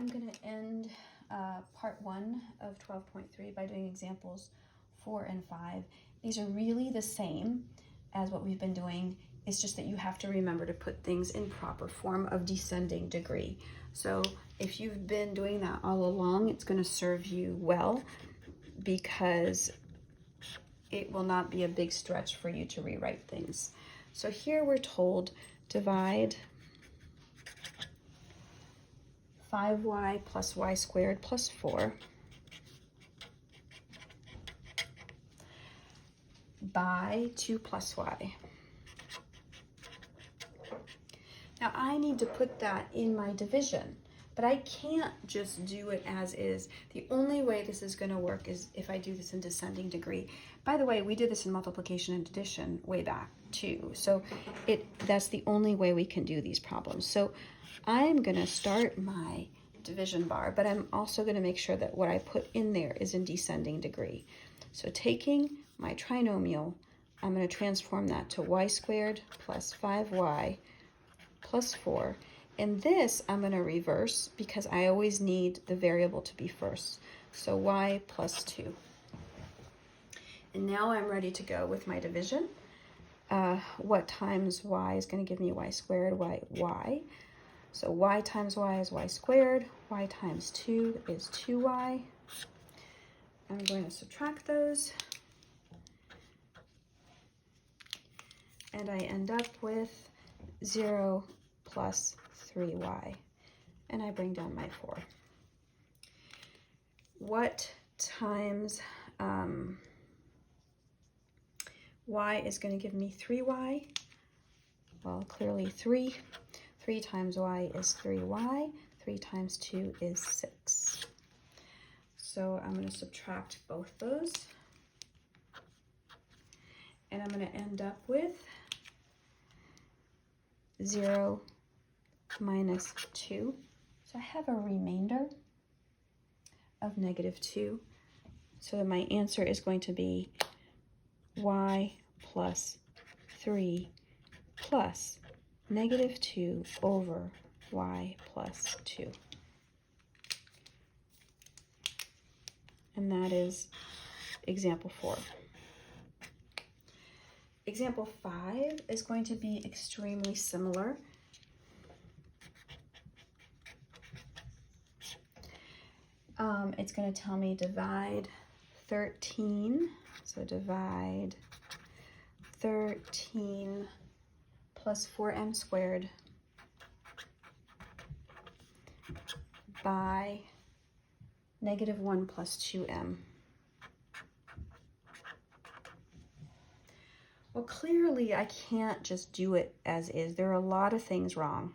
I'm going to end part 1 of 12.3 by doing examples 4 and 5. These are really the same as what we've been doing. It's just that you have to remember to put things in proper form of descending degree. So if you've been doing that all along, it's going to serve you well because it will not be a big stretch for you to rewrite things. So here we're told divide 5y plus y squared plus 4 by 2 plus y. Now I need to put that in my division, but I can't just do it as is. The only way this is going to work is if I do this in descending degree. By the way, we did this in multiplication and addition way back too. So that's the only way we can do these problems. So I'm going to start my division bar, but I'm also going to make sure that what I put in there is in descending degree. So taking my trinomial, I'm going to transform that to y squared plus 5y plus 4. And this I'm going to reverse because I always need the variable to be first. So y plus 2. And now I'm ready to go with my division. What times y is going to give me y squared, y. So y times y is y squared, y times 2 is 2y. I'm going to subtract those. And I end up with 0 plus 3y. And I bring down my 4. What times y is going to give me 3y? Well, clearly 3. 3 times y is 3y. 3 times 2 is 6. So I'm going to subtract both those. And I'm going to end up with 0 minus 2. So I have a remainder of negative 2. So my answer is going to be y plus 3 plus negative 2 over y plus 2. And that is example 4. Example 5 is going to be extremely similar. It's going to tell me divide 13. So divide 13 plus 4m squared by negative 1 plus 2m. Well, clearly I can't just do it as is. There are a lot of things wrong.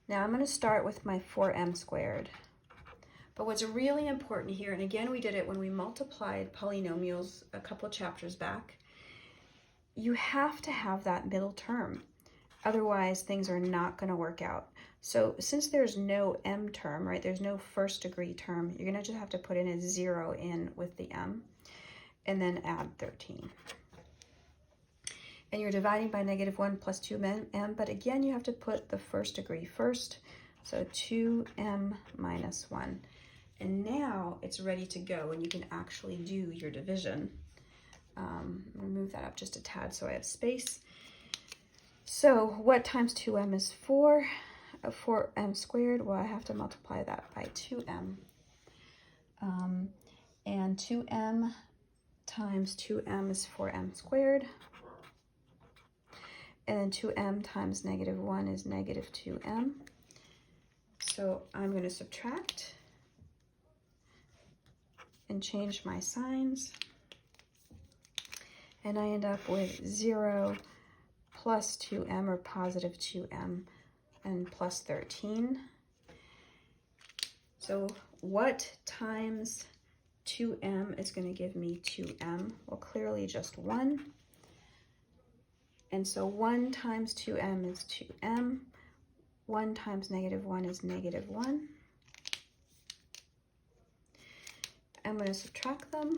Now I'm going to start with my 4m squared. But what's really important here, and again we did it when we multiplied polynomials a couple chapters back, you have to have that middle term. Otherwise things are not going to work out. So since there's no m term, right, there's no first degree term, you're going to just have to put in a 0 in with the m and then add 13. And you're dividing by negative 1 plus 2m, but again you have to put the first degree first, so 2m minus 1. And now it's ready to go and you can actually do your division. I'm going to move that up just a tad so I have space. So what times 2m is 4? 4m squared, well I have to multiply that by 2m. And 2m times 2m is 4m squared. And then 2m times negative 1 is negative 2m. So I'm going to subtract and change my signs. And I end up with 0 plus 2m, or positive 2m, and plus 13. So what times 2m is going to give me 2m? Well, clearly just 1. And so 1 times 2m is 2m. 1 times negative 1 is negative 1. I'm going to subtract them.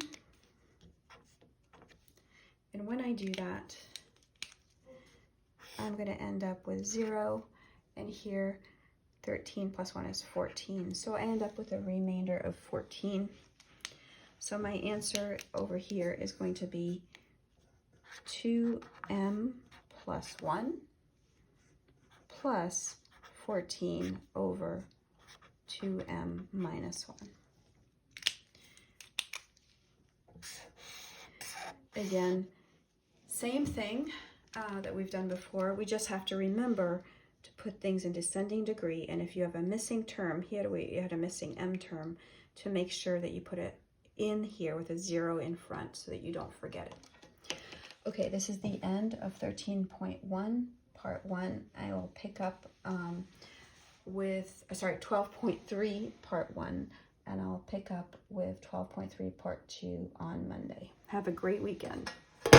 And when I do that, I'm going to end up with 0. And here 13 plus 1 is 14. So I end up with a remainder of 14. So my answer over here is going to be 2m plus 1 plus 14 over 2m minus 1. Again, same thing that we've done before. We just have to remember to put things in descending degree, and if you have a missing term, here you had a missing m term, to make sure that you put it in here with a 0 in front so that you don't forget it. Okay, this is the end of 13.1, part 1. I will pick up with 12.3, part 1, and I'll pick up with 12.3, part 2 on Monday. Have a great weekend.